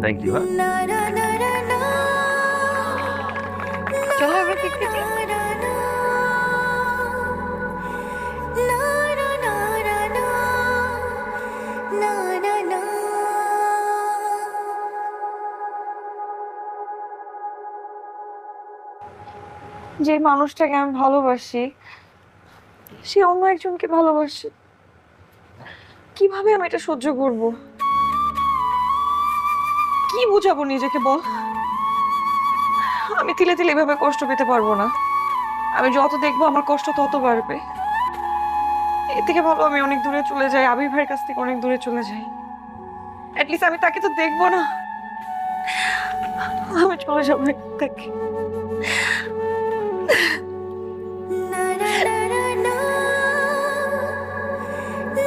Thank you. হ্যাঁ, চলো এবার কেক কেটে। যে মানুষটাকে আমি ভালোবাসি সে অন্য একজনকে ভালোবাসে, কিভাবে আমি এটা সহ্য করব? কি বুঝাবো নিজেকে বল? আমি তিলে তিলে এভাবে কষ্ট পেতে পারবো না। আমি যত দেখবো আমার কষ্ট তত বাড়বে। এর থেকে ভালো আমি অনেক দূরে চলে যাই, আবির ভাইয়ের কাছ থেকে অনেক দূরে চলে যাই। অ্যাটলিস্ট আমি তাকে তো দেখবো না। আমি চলে যাবো এখান থেকে।